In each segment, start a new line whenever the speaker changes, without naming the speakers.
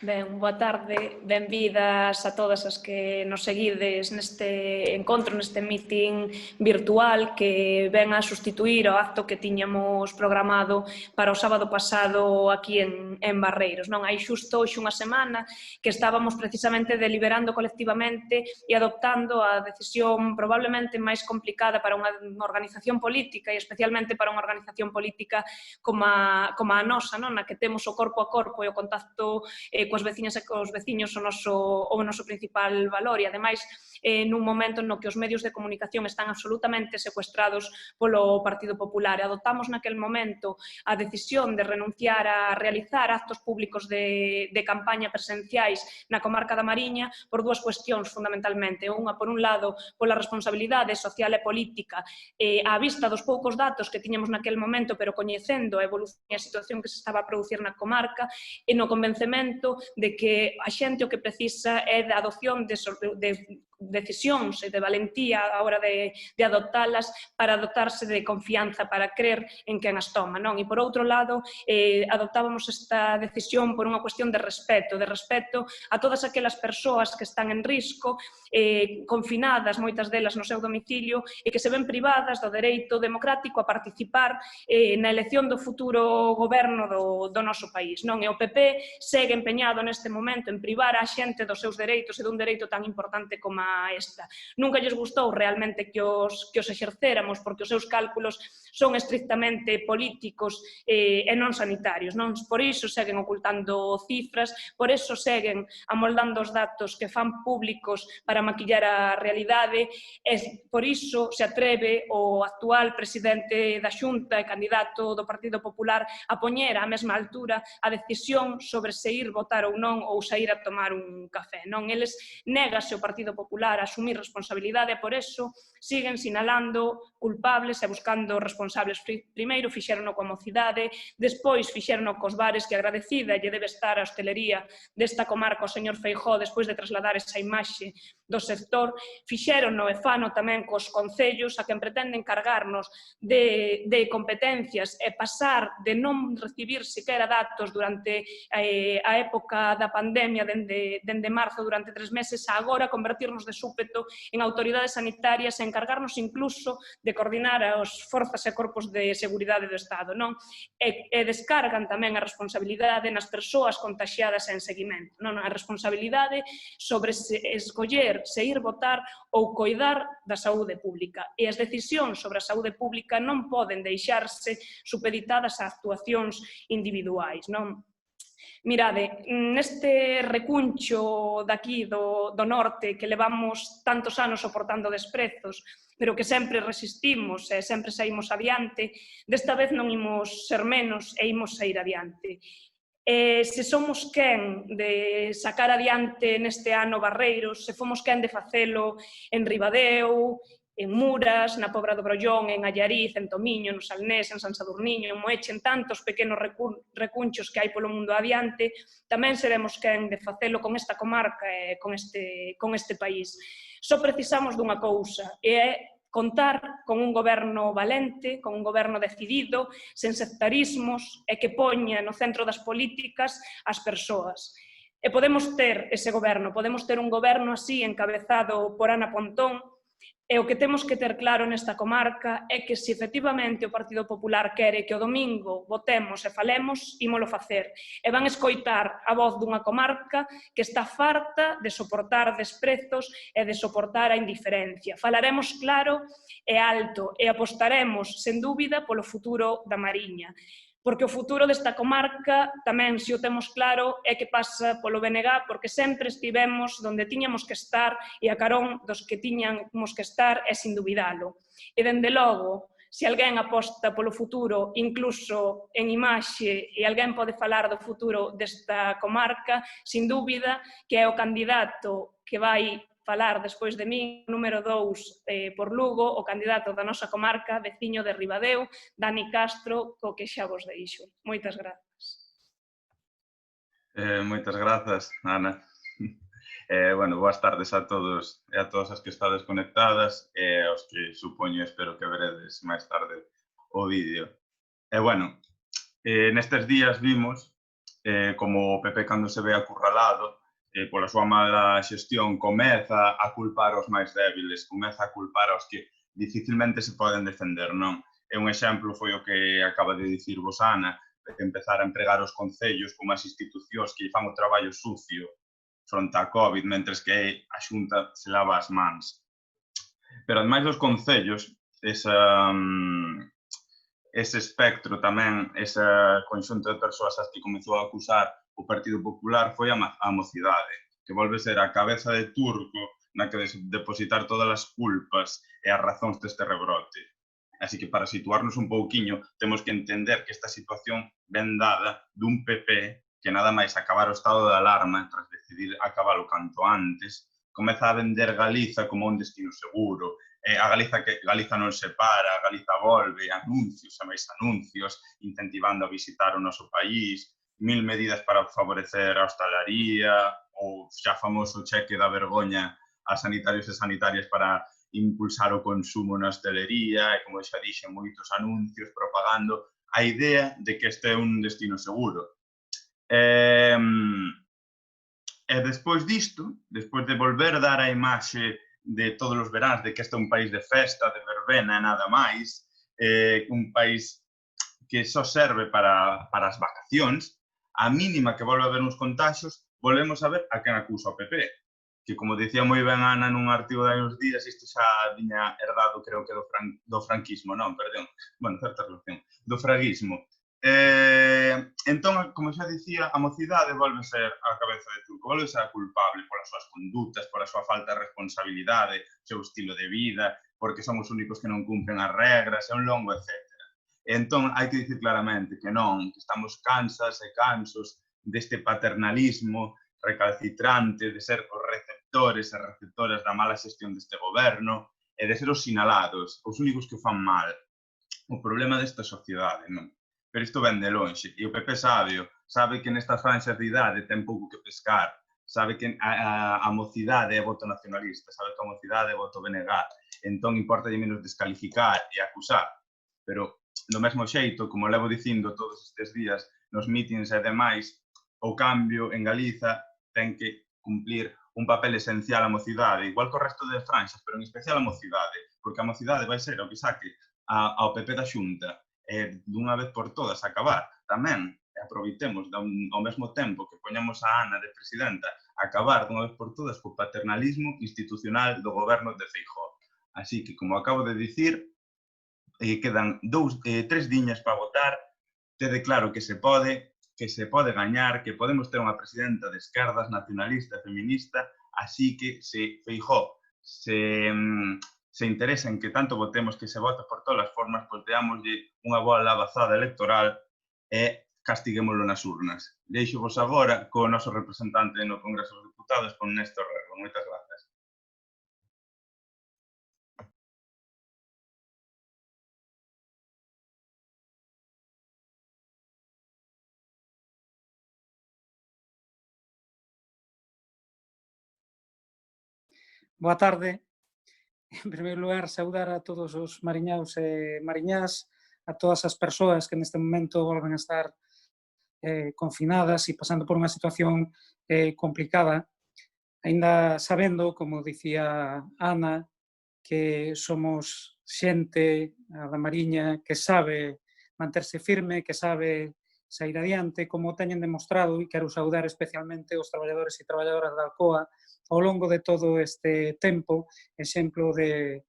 Ben, boa tarde, benvidas a todas as que nos seguides neste encontro, neste meeting virtual que ven a sustituir o acto que tiñamos programado para o sábado pasado aquí en Barreiros. Non hai xusto hoxe unha semana que estábamos precisamente deliberando colectivamente e adoptando a decisión probablemente máis complicada para unha organización política e especialmente para unha organización política como a nosa, non? Na que temos o corpo a corpo e o contacto coas veciñas e cos veciños o noso principal valor e, ademais, nun momento no que os medios de comunicación están absolutamente secuestrados polo Partido Popular. Adoptamos naquel momento a decisión de renunciar a realizar actos públicos de campaña presenciais na comarca da Mariña por dúas cuestións, fundamentalmente. Unha, por un lado, pola responsabilidade social e política á vista dos poucos datos que tiñamos naquel momento, pero coñecendo a evolución e a situación que se estaba a producir na comarca, e no convencemento de que a xente o que precisa é da adopción de decisións e de valentía a hora de adoptalas para dotarse de confianza, para crer en quen as toma, non? E, por outro lado, adoptábamos esta decisión por unha cuestión de respeto a todas aquelas persoas que están en risco, confinadas, moitas delas no seu domicilio, e que se ven privadas do dereito democrático a participar na elección do futuro goberno do noso país, non? E o PP segue empeñado neste momento en privar a xente dos seus dereitos e dun dereito tan importante como esta. Nunca lles gustou realmente que os exercéramos porque os seus cálculos son estrictamente políticos e non sanitarios, non? Por iso seguen ocultando cifras, por iso seguen amoldando os datos que fan públicos para maquillar a realidade, e por iso se atreve o actual presidente da Xunta e candidato do Partido Popular a poñer á mesma altura a decisión sobre se ir votar ou non ou sair a tomar un café, non? Eles négase o Partido Popular a asumir responsabilidade e por eso siguen sinalando culpables e buscando responsables. Primeiro fixerono coa mocidade, despois fixerono cos bares, que agradecida lle debe estar a hostelería desta comarca o señor Feijóo despois de trasladar esa imaxe do sector, fixerono e fano tamén cos concellos a quen pretenden cargarnos de competencias e pasar de non recibir sequera datos durante a época da pandemia dende marzo durante 3 meses a agora convertirnos de súpeto en autoridades sanitarias e encargarnos incluso de coordinar as forzas e corpos de seguridade do Estado, non? E descargan tamén a responsabilidade nas persoas contaxiadas en seguimento, non? A responsabilidade sobre escoller se ir votar ou coidar da saúde pública. E as decisións sobre a saúde pública non poden deixarse supeditadas a actuacións individuais, non? Mirade, neste recuncho daqui do norte que levamos tantos anos soportando desprezos, pero que sempre resistimos e sempre saímos adiante, desta vez non imos ser menos e imos sair adiante. Se somos quen de sacar adiante neste ano Barreiros, se fomos quen de facelo en Ribadeo, en Muras, na Pobra do Brollón, en Allariz, en Tomiño, no Salnés, en San Sadurniño, en Moeche, en tantos pequenos recunchos que hai polo mundo adiante, tamén seremos quen de facelo con esta comarca e con este país. Só precisamos dunha cousa, e é contar con un goberno valente, con un goberno decidido, sen sectarismos e que poña no centro das políticas as persoas. E podemos ter ese goberno, podemos ter un goberno así encabezado por Ana Pontón. E o que temos que ter claro nesta comarca é que se efectivamente o Partido Popular quere que o domingo votemos e falemos, ímolo facer. E van escoitar a voz dunha comarca que está farta de soportar desprezos e de soportar a indiferencia. Falaremos claro e alto e apostaremos, sen dúbida, polo futuro da Mariña. Porque o futuro desta comarca tamén, se o temos claro, é que pasa polo BNG, porque sempre estivemos onde tiñamos que estar e a carón dos que tiñamos que estar é sin dubidalo. E, dende logo, se alguén aposta polo futuro, incluso en imaxe, e alguén pode falar do futuro desta comarca, sin dúbida que é o candidato que vai falar despois de min, número 2 por Lugo, o candidato da nosa comarca, veciño de Ribadeo, Dani Castro, co que xa vos deixo. Moitas grazas.
Moitas grazas, Ana. Bueno, boas tardes a todos e a todas as que estades conectadas e aos que supoño espero que veredes máis tarde o vídeo. Bueno, nestes días vimos como o PP cando se ve acurralado pola súa mala xestión comeza a culpar aos máis débiles, comeza a culpar aos que dificilmente se poden defender, non? E un exemplo foi o que acaba de dicir vos, Ana, de empezar a empregar os concellos como as institucións que fan o traballo sucio fronte á COVID, mentres que a Xunta se lava as mans. Pero ademais dos concellos, ese espectro tamén, ese conxunto de persoas as que comezou a acusar o Partido Popular foi a mocidade, que volve ser a cabeza de turco na que depositar todas as culpas e as razóns deste rebrote. Así que para situarnos un pouquiño, temos que entender que esta situación ven dada dun PP que nada máis acabar o estado de alarma, tras decidir acabalo canto antes, comeza a vender Galiza como un destino seguro, a Galiza non se para, Galiza volve, anuncios e máis anuncios, incentivando a visitar o noso país, 1000 medidas para favorecer a hostalaría, o xa famoso cheque da vergoña a sanitarios e sanitarias para impulsar o consumo na hostelería, e como xa dixen, moitos anuncios propagando a idea de que este é un destino seguro. E despois disto, despois de volver dar a imaxe de todos os veráns de que este é un país de festa, de verbena e nada máis, un país que só serve para as vacacións, a mínima que volve a haber uns contagios, volvemos a ver a quen acusa o PP, que, como dicía moi ben Ana nun artigo de hai uns días, isto xa viña herdado, creo que do franquismo, non, perdón, bueno, certa relación, do fraguismo. Entón, como xa dicía, a mocidade volve a ser a cabeza de turco, volve a ser a culpable polas súas condutas, pola súa falta de responsabilidade, o seu estilo de vida, porque son os únicos que non cumpren as regras, e un longo etcétera. Entón, hai que dicir claramente que non, que estamos cansas e cansos deste paternalismo recalcitrante, de ser os receptores e receptoras da mala xestión deste goberno e de ser os sinalados, os únicos que fan mal. O problema desta sociedade, non? Pero isto ven de lonxe, e o PP sabe que nestas franxas de idade ten pouco que pescar, sabe que a mocidade é voto nacionalista, sabe que a mocidade é voto BNG, entón importa de menos descalificar e acusar, pero do mesmo xeito, como levo dicindo todos estes días nos mítins e demais, o cambio en Galiza ten que cumplir un papel esencial a mocidade, igual que o resto de franxas, pero en especial a mocidade, porque a mocidade vai ser o que saque ao PP da Xunta e dunha vez por todas acabar tamén, e aproveitemos ao mesmo tempo que poñamos a Ana de presidenta, acabar dunha vez por todas co paternalismo institucional do goberno de Feijóo. Así que, como acabo de dicir, quedan 3 diñas para votar, tede claro que se pode gañar, que podemos ter unha presidenta de esquerdas, nacionalista e feminista, así que se Feijóo se interesa en que tanto votemos, que se vote por todas as formas, pois deámoslle unha boa lavazada electoral e castiguémoslo nas urnas. Deixo-vos agora co noso representante no Congreso dos Deputados, con Néstor Rego. Moitas grazas.
Boa tarde. En primeiro lugar, saudar a todos os mariñaos e mariñás, a todas as persoas que neste momento volven a estar confinadas e pasando por unha situación complicada, aínda sabendo, como dicía Ana, que somos xente a da Mariña que sabe manterse firme, que sabe sair adiante, como teñen demostrado, e quero saudar especialmente os traballadores e traballadoras da Alcoa ao longo de todo este tempo, exemplo de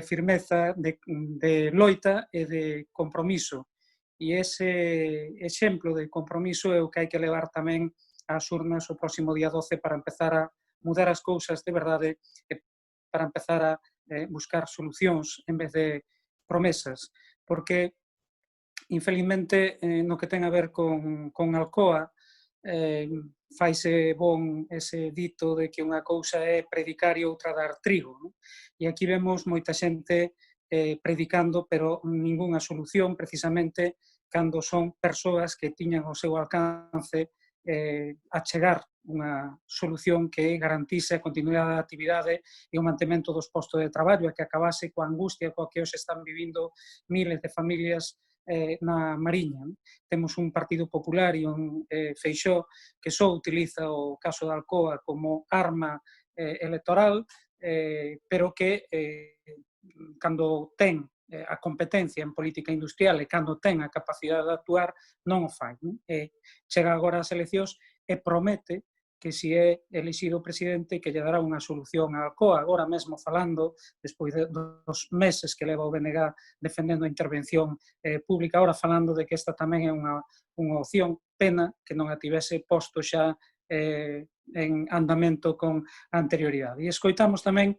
firmeza, de loita e de compromiso. E ese exemplo de compromiso é o que hai que levar tamén ás urnas o próximo día 12 para empezar a mudar as cousas de verdade e para empezar a buscar solucións en vez de promesas. Porque, infelizmente, no que ten a ver con Alcoa, faise bon ese dito de que unha cousa é predicar e outra dar trigo. Non? E aquí vemos moita xente predicando, pero ningunha solución, precisamente, cando son persoas que tiñan ao seu alcance achegar unha solución que garantise a continuidade da actividade e o mantemento dos postos de traballo e que acabase coa angustia coa que hoxe están vivindo miles de familias na Mariña. Temos un Partido Popular e un Feixóo que só utiliza o caso da Alcoa como arma electoral, pero que cando ten a competencia en política industrial e cando ten a capacidade de actuar non o fai. Chega agora ás eleccións e promete que se é elixido presidente que lle dará unha solución á Alcoa, agora mesmo falando, despois dos meses que leva o BNG defendendo a intervención pública, agora falando de que esta tamén é unha opción, pena que non a tivese posto xa en andamento con anterioridade. E escoitamos tamén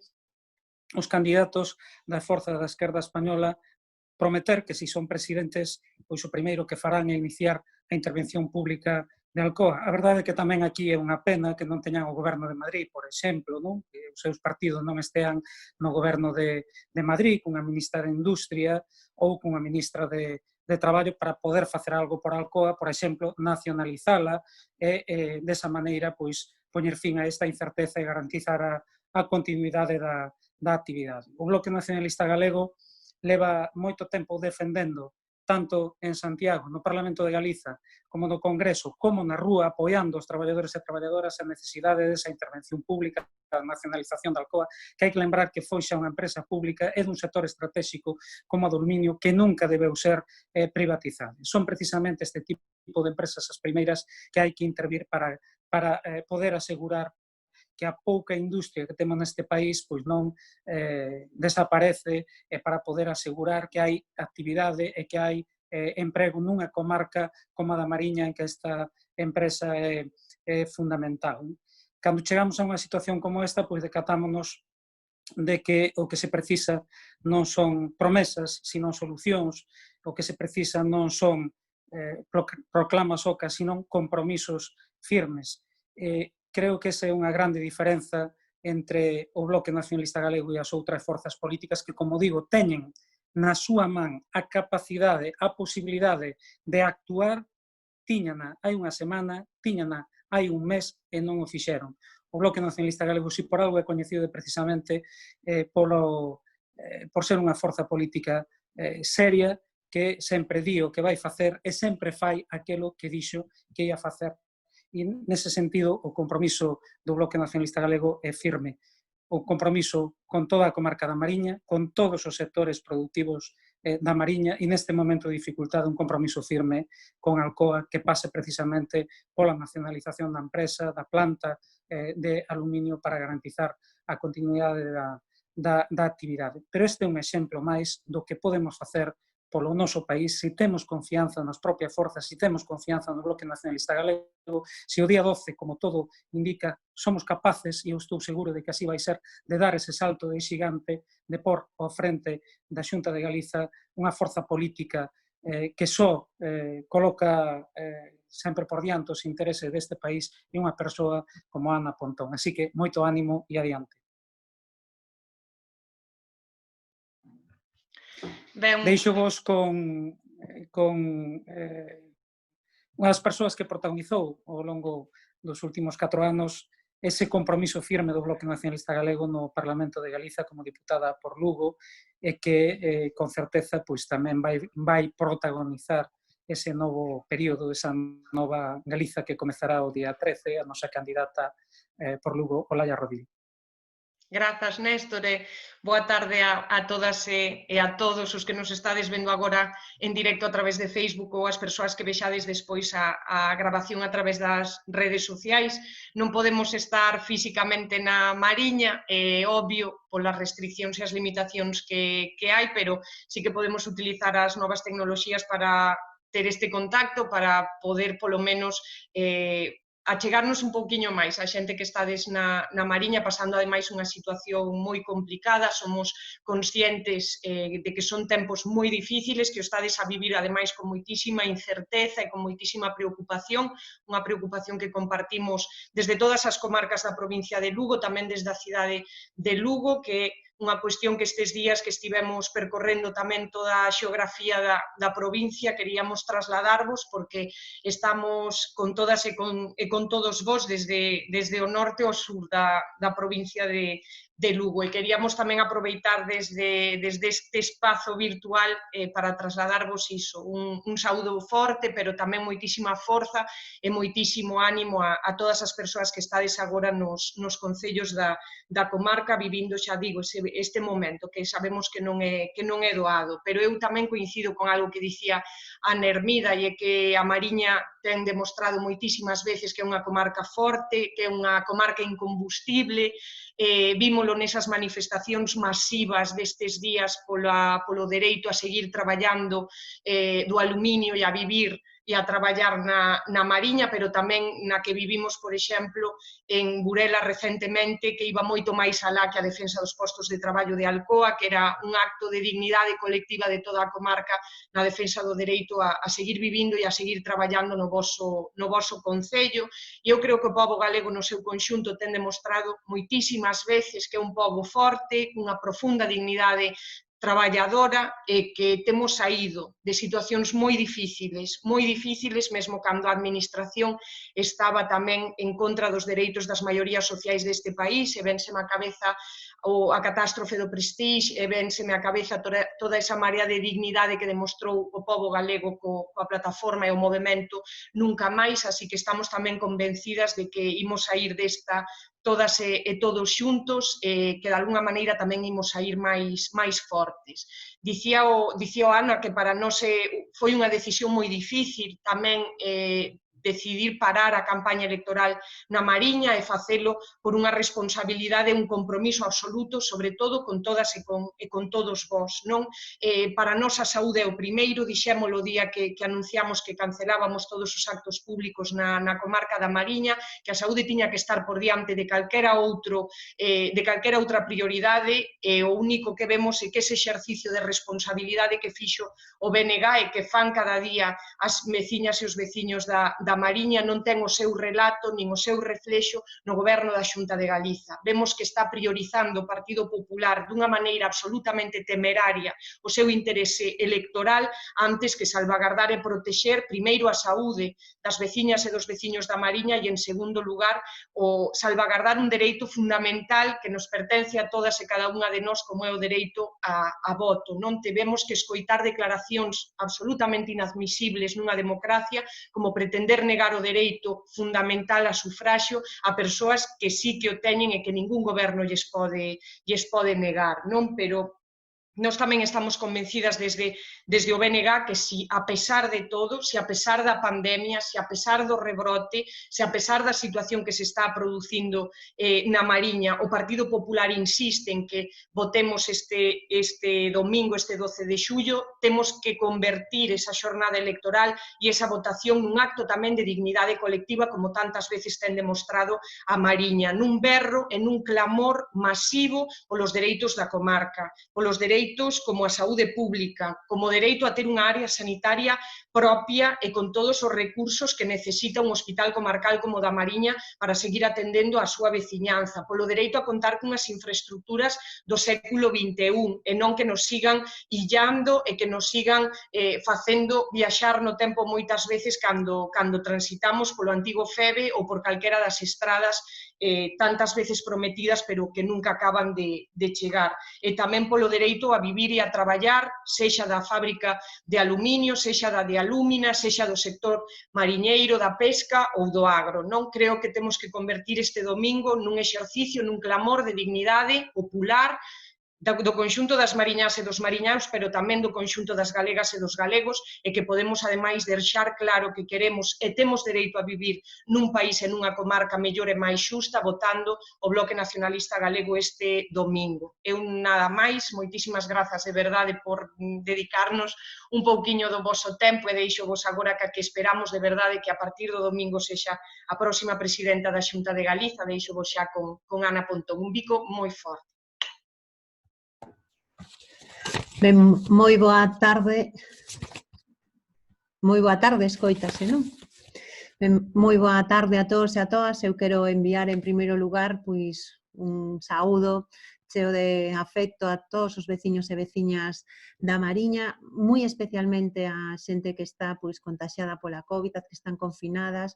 os candidatos da Forza da Esquerda Española prometer que, se son presidentes, pois o primeiro que farán é iniciar a intervención pública de Alcoa. A verdade é que tamén aquí é unha pena que non teñan o goberno de Madrid, por exemplo, non? Que os seus partidos non estean no goberno de Madrid, cunha ministra de Industria ou cunha ministra de Traballo para poder facer algo por Alcoa, por exemplo, nacionalizala e desa maneira pois poñer fin a esta incerteza e garantizar a continuidade da actividade. O Bloque Nacionalista Galego leva moito tempo defendendo, tanto en Santiago, no Parlamento de Galiza, como no Congreso, como na rúa, apoiando os traballadores e traballadoras a necesidade desa intervención pública, a nacionalización da Alcoa, que hai que lembrar que foi xa unha empresa pública e dun sector estratégico como a do aluminio que nunca debeu ser privatizado. Son precisamente este tipo de empresas as primeiras que hai que intervir para poder asegurar que a pouca industria que temos neste país pois non desaparece e para poder asegurar que hai actividade e que hai emprego nunha comarca como a da Mariña en que esta empresa é fundamental. Cando chegamos a unha situación como esta, pois decatámonos de que o que se precisa non son promesas, sino solucións, o que se precisa non son proclamas ocas, sino compromisos firmes. Creo que esa é unha grande diferenza entre o Bloque Nacionalista Galego e as outras forzas políticas que, como digo, teñen na súa man a capacidade, a posibilidade de actuar, tiñana hai unha semana, tiñana hai un mes e non o fixeron. O Bloque Nacionalista Galego, si por algo é coñecido precisamente por ser unha forza política seria que sempre di o que vai facer e sempre fai aquilo que dixo que ia facer. E nese sentido o compromiso do Bloque Nacionalista Galego é firme. O compromiso con toda a comarca da Mariña, con todos os sectores productivos da Mariña e neste momento de dificultade un compromiso firme con Alcoa que pase precisamente pola nacionalización da empresa, da planta de aluminio para garantizar a continuidade da actividade. Pero este é un exemplo máis do que podemos facer polo noso país, se temos confianza nas propias forzas, se temos confianza no Bloque Nacionalista Galego, se o día 12, como todo indica, somos capaces, e eu estou seguro de que así vai ser, de dar ese salto de xigante, de pôr ao frente da Xunta de Galiza unha forza política que só coloca sempre por diante os intereses deste país e unha persoa como Ana Pontón. Así que moito ánimo e adiante. Deixo vos con unha das persoas que protagonizou ao longo dos últimos 4 anos ese compromiso firme do Bloque Nacionalista Galego no Parlamento de Galiza como diputada por Lugo e que con certeza pois tamén vai protagonizar ese novo período, esa nova Galiza que comezará o día 13, a nosa candidata por Lugo, Olalla Rodil.
Grazas, Néstor, e boa tarde a todas e a todos os que nos estades vendo agora en directo a través de Facebook ou as persoas que vexades despois a grabación a través das redes sociais. Non podemos estar físicamente na Mariña, é obvio, polas restriccións e as limitacións que hai, pero sí que podemos utilizar as novas tecnoloxías para ter este contacto, para poder, polo menos, achegarnos un pouquiño máis a xente que estades na Mariña pasando ademais unha situación moi complicada, somos conscientes de que son tempos moi difíciles, que o estades a vivir ademais con moitísima incerteza e con moitísima preocupación, unha preocupación que compartimos desde todas as comarcas da provincia de Lugo, tamén desde a cidade de Lugo, que unha cuestión que estes días que estivemos percorrendo tamén toda a xeografía da provincia queríamos trasladarvos porque estamos con todas e con todos vos desde o norte ao sur da provincia de Lugo. E queríamos tamén aproveitar desde este espazo virtual para trasladarvos iso, un saúdo forte, pero tamén moitísima forza e moitísimo ánimo a todas as persoas que estades agora nos concellos da comarca vivindo, xa digo, este momento que sabemos que non é doado, pero eu tamén coincido con algo que dicía Ana Hermida, e é que a Mariña ten demostrado moitísimas veces que é unha comarca forte, que é unha comarca incombustible. Vímolo nesas manifestacións masivas destes días polo dereito a seguir traballando do aluminio e a vivir e a traballar na Mariña, pero tamén na que vivimos, por exemplo, en Burela recentemente, que iba moito máis alá que a defensa dos postos de traballo de Alcoa, que era un acto de dignidade colectiva de toda a comarca na defensa do dereito a seguir vivindo e a seguir traballando no voso concello. E eu creo que o pobo galego no seu conxunto ten demostrado moitísimas veces que é un pobo forte, unha profunda dignidade traballadora e que temos saído de situacións moi difíciles, mesmo cando a administración estaba tamén en contra dos dereitos das maiorías sociais deste país, e vénseme a cabeza a catástrofe do Prestige, e vénseme a cabeza toda esa marea de dignidade que demostrou o pobo galego coa plataforma e o movimento Nunca Máis, así que estamos tamén convencidas de que imos saír desta todas e todos xuntos, que de alguna maneira tamén imos saír máis fortes. Dicía o Ana que para nós foi unha decisión moi difícil tamén decidir parar a campaña electoral na Mariña e facelo por unha responsabilidade e un compromiso absoluto, sobre todo con todas e con todos vós. Para nós a saúde é o primeiro, dixémolo o día que anunciamos que cancelábamos todos os actos públicos na comarca da Mariña, que a saúde tiña que estar por diante de calquera outra prioridade, e o único que vemos é que ese exercicio de responsabilidade que fixo o BNG e que fan cada día as veciñas e os veciños da Mariña non ten o seu relato nin o seu reflexo no goberno da Xunta de Galiza. Vemos que está priorizando o Partido Popular dunha maneira absolutamente temeraria o seu interese electoral antes que salvagardar e protexer primeiro a saúde das veciñas e dos veciños da Mariña e, en segundo lugar, o salvagardar un dereito fundamental que nos pertence a todas e cada unha de nós, como é o dereito a voto. Non temos que escoitar declaracións absolutamente inadmisibles nunha democracia como pretender negar o dereito fundamental a sufraxio a persoas que sí que o teñen e que ningún goberno lles pode negar, non? Pero nós tamén estamos convencidas desde o BNG que si a pesar de todo, si a pesar da pandemia, si a pesar do rebrote, si a pesar da situación que se está producindo na Mariña, o Partido Popular insiste en que votemos este domingo, este 12 de xullo, temos que convertir esa xornada electoral e esa votación nun acto tamén de dignidade colectiva, como tantas veces ten demostrado a Mariña, nun berro e nun clamor masivo polos dereitos da comarca, polos dereitos como a saúde pública, como o dereito a ter unha área sanitaria propia e con todos os recursos que necesita un hospital comarcal como o da Mariña para seguir atendendo a súa veciñanza, polo dereito a contar cunhas infraestructuras do século XXI e non que nos sigan illando e que nos sigan facendo viaxar no tempo moitas veces cando transitamos polo antigo FEBE ou por calquera das estradas tantas veces prometidas pero que nunca acaban de chegar. E tamén polo dereito a vivir e a traballar, sexa da fábrica de aluminio, sexa da de alúmina, sexa do sector mariñeiro, da pesca ou do agro. Non creo que temos que convertir este domingo nun exercicio, nun clamor de dignidade popular do conxunto das mariñás e dos mariñaus, pero tamén do conxunto das galegas e dos galegos, e que podemos, ademais, deixar claro que queremos e temos dereito a vivir nun país e nunha comarca mellor e máis xusta, votando o Bloque Nacionalista Galego este domingo. Eu nada máis, moitísimas grazas de verdade por dedicarnos un pouquiño do voso tempo e deixo vos agora que esperamos de verdade que a partir do domingo sexa a próxima presidenta da Xunta de Galiza, deixo vos xa con Ana Pontón. Un bico moi forte.
Ben, moi boa tarde, escoítase, non? Ben, moi boa tarde a todos e a todas. Eu quero enviar en primeiro lugar pois un saúdo cheo de afecto a todos os veciños e veciñas da Mariña, moi especialmente a xente que está pois contaxiada pola COVID, as que están confinadas,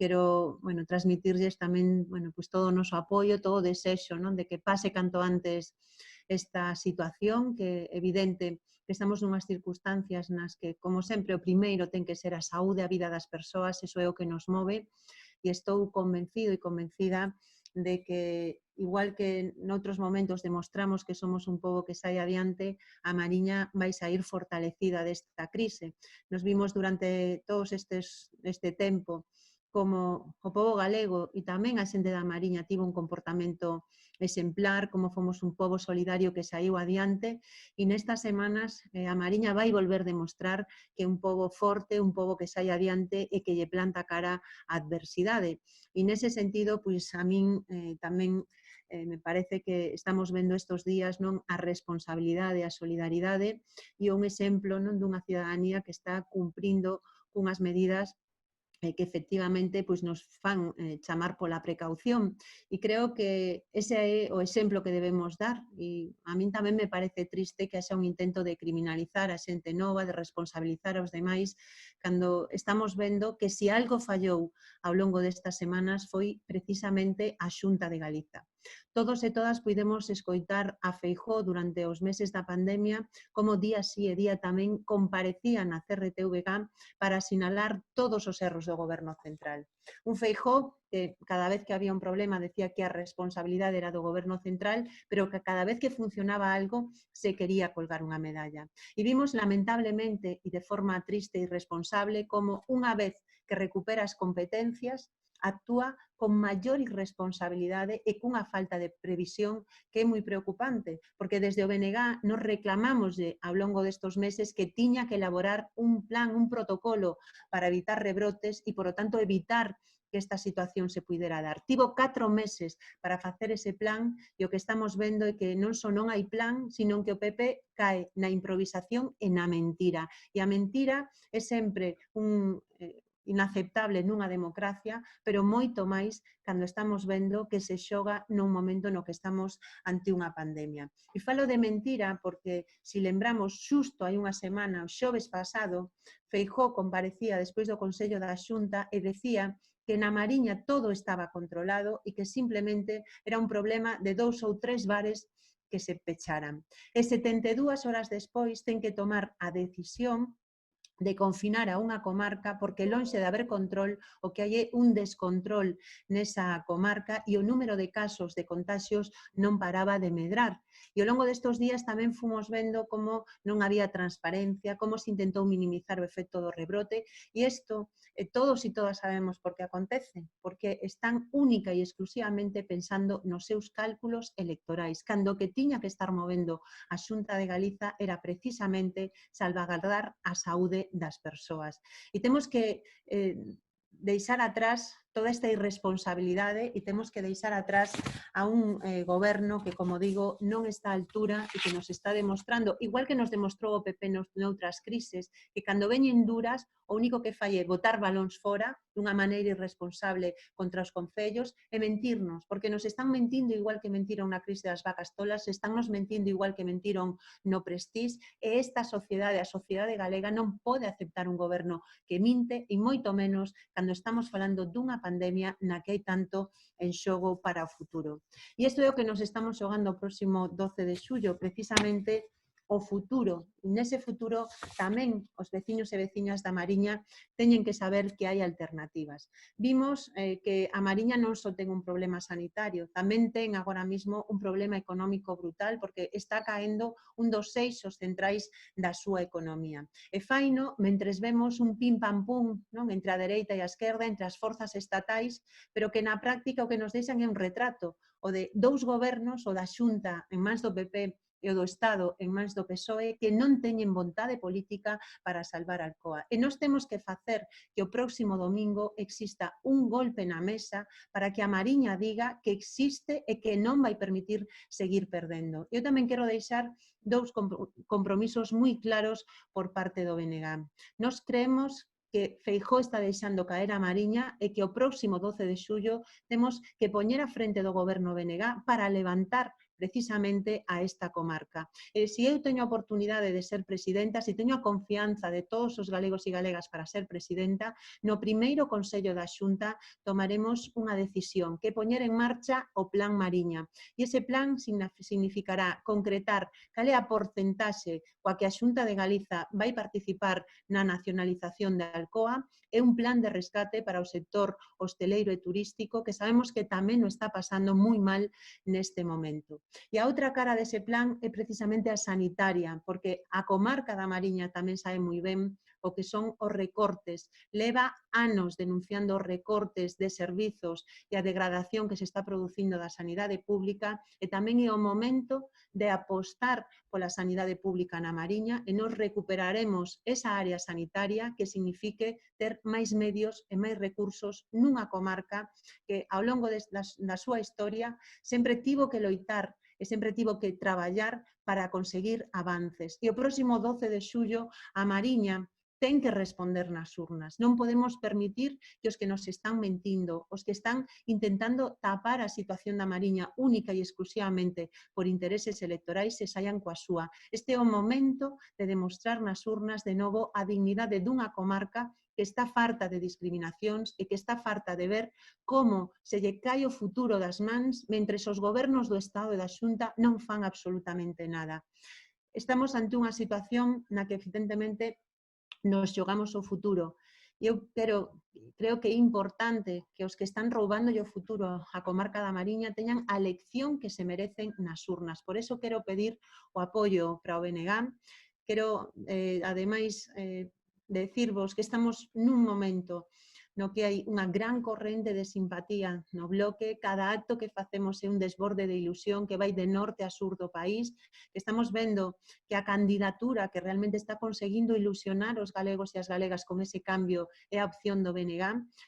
quero, bueno, transmitirlles tamén, bueno, pues todo o noso apoio, todo o desexo, non, de que pase canto antes esta situación, que é evidente que estamos nunhas circunstancias nas que, como sempre, o primeiro ten que ser a saúde, a vida das persoas, iso é o que nos move, e estou convencido e convencida de que, igual que noutros momentos demostramos que somos un pobo que sai adiante, a Mariña vai sair fortalecida desta crise. Nos vimos durante todos este tempo como o pobo galego e tamén a xente da Mariña tivo un comportamento exemplar, como fomos un pobo solidario que saiu adiante, e nestas semanas a Mariña vai volver demostrar que é un pobo forte, un pobo que sai adiante e que lle planta cara á adversidade. E nese sentido, pois a min tamén me parece que estamos vendo estes días non a responsabilidade, a solidaridade e un exemplo non dunha cidadanía que está cumprindo unhas medidas que efectivamente pois, nos fan chamar pola precaución. E creo que ese é o exemplo que debemos dar. E a min tamén me parece triste que haxa un intento de criminalizar a xente nova, de responsabilizar aos demais, cando estamos vendo que se algo fallou ao longo destas semanas foi precisamente a Xunta de Galiza. Todos e todas puidemos escoitar a Feijóo durante os meses da pandemia como día sí e día tamén comparecía na CRTVG para sinalar todos os erros do Goberno central. Un Feijóo que cada vez que había un problema decía que a responsabilidade era do Goberno central, pero que cada vez que funcionaba algo se quería colgar unha medalla. E vimos lamentablemente e de forma triste e irresponsable como unha vez que recupera as competencias actúa con maior irresponsabilidade e cunha falta de previsión que é moi preocupante, porque desde o BNG nos reclamamos ao longo destes meses que tiña que elaborar un plan, un protocolo para evitar rebrotes e, por lo tanto, evitar que esta situación se puidera dar. Tivo 4 meses para facer ese plan e o que estamos vendo é que non só non hai plan, sino que o PP cae na improvisación e na mentira. E a mentira é sempre inaceptable nunha democracia, pero moito máis cando estamos vendo que se xoga nun momento no que estamos ante unha pandemia. E falo de mentira porque, se lembramos, xusto hai unha semana, o xoves pasado, Feijóo comparecía despois do Consello da Xunta e decía que na Mariña todo estaba controlado e que simplemente era un problema de 2 ou 3 bares que se pecharan. E 72 horas despois ten que tomar a decisión de confinar a unha comarca porque lonxe de haber control, o que hai é un descontrol nesa comarca e o número de casos de contagios non paraba de medrar. E ao longo destes días tamén fomos vendo como non había transparencia, como se intentou minimizar o efecto do rebrote e isto todos e todas sabemos por que acontece, porque están única e exclusivamente pensando nos seus cálculos electorais, cando que tiña que estar movendo a Xunta de Galiza era precisamente salvagardar a saúde das persoas. E temos que deixar atrás toda esta irresponsabilidade e temos que deixar atrás a un goberno que, como digo, non está á altura e que nos está demostrando, igual que nos demostrou o PP noutras crises, que cando veñen duras, o único que fai é botar balóns fora dunha maneira irresponsable contra os concellos e mentirnos, porque nos están mentindo igual que mentiron na crise das vacas tolas, están nos mentindo igual que mentiron no Prestige, e esta sociedade, a sociedade galega, non pode aceptar un goberno que minte e moito menos cando estamos falando dunha pandemia na que hai tanto en xogo para o futuro. E isto é o que nos estamos xogando o próximo 12 de xullo, precisamente o futuro. E nese futuro tamén os veciños e veciñas da Mariña teñen que saber que hai alternativas. Vimos que a Mariña non só ten un problema sanitario, tamén ten agora mesmo un problema económico brutal porque está caendo un dos eixos centrais da súa economía. E faino mentres vemos un pim-pam-pum entre a dereita e a esquerda, entre as forzas estatais, pero que na práctica o que nos deixan é un retrato, o de 2 gobernos, o da Xunta en mans do PP e o do Estado en mans do PSOE que non teñen vontade política para salvar Alcoa. E nós temos que facer que o próximo domingo exista un golpe na mesa para que a Mariña diga que existe e que non vai permitir seguir perdendo. Eu tamén quero deixar 2 compromisos moi claros por parte do BNG. Nós creemos que Feijóo está deixando caer a Mariña e que o próximo 12 de xullo temos que poñer a frente do goberno BNG para levantar precisamente a esta comarca. Se eu teño a oportunidade de ser presidenta, se teño a confianza de todos os galegos e galegas para ser presidenta, no primeiro Consello da Xunta tomaremos unha decisión, que é poñer en marcha o Plan Mariña. E ese plan significará concretar cal é a porcentaxe coa que a Xunta de Galiza vai participar na nacionalización de Alcoa, é un plan de rescate para o sector hosteleiro e turístico que sabemos que tamén o está pasando moi mal neste momento. E a outra cara dese plan é precisamente a sanitaria, porque a comarca da Mariña tamén sabe moi ben o que son os recortes. Leva anos denunciando os recortes de servizos e a degradación que se está producindo da sanidade pública e tamén é o momento de apostar pola sanidade pública na Mariña e nos recuperaremos esa área sanitaria que signifique ter máis medios e máis recursos nunha comarca que ao longo da súa historia sempre tivo que loitar e sempre tivo que traballar para conseguir avances. E o próximo 12 de xullo a Mariña ten que responder nas urnas. Non podemos permitir que os que nos están mentindo, os que están intentando tapar a situación da Mariña única e exclusivamente por intereses electorais se saian coa súa. Este é o momento de demostrar nas urnas de novo a dignidade dunha comarca que está farta de discriminacións e que está farta de ver como se lle cae o futuro das mans mentre os gobernos do Estado e da Xunta non fan absolutamente nada. Estamos ante unha situación na que evidentemente nos xogamos o futuro. Eu creo que é importante que os que están roubando o futuro á comarca da Mariña teñan a lección que se merecen nas urnas. Por eso quero pedir o apoio para o BNG. Quero, ademais, decirvos que estamos nun momento no que hai unha gran corrente de simpatía no bloque, cada acto que facemos é un desborde de ilusión que vai de norte a sur do país, que estamos vendo que a candidatura que realmente está conseguindo ilusionar os galegos e as galegas con ese cambio é a opción do BNG,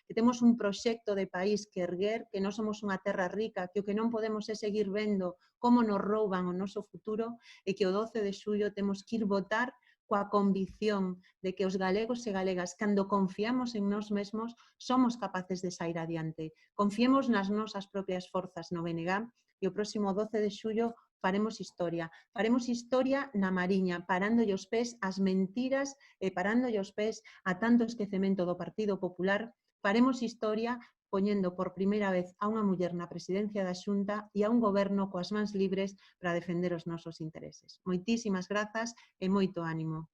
que temos un proxecto de país que erguer, que non somos unha terra rica, que o que non podemos é seguir vendo como nos rouban o noso futuro e que o 12 de xullo temos que ir votar coa convicción de que os galegos e galegas, cando confiamos en nós mesmos, somos capaces de sair adiante. Confiemos nas nosas propias forzas no BNG e o próximo 12 de xullo faremos historia. Faremos historia na Mariña, parándolle os pés ás mentiras e parándolle os pés a tanto esquecemento do Partido Popular. Faremos historia poñendo por primeira vez a unha muller na presidencia da Xunta e a un goberno coas mans libres para defender os nosos intereses. Moitísimas grazas e moito ánimo.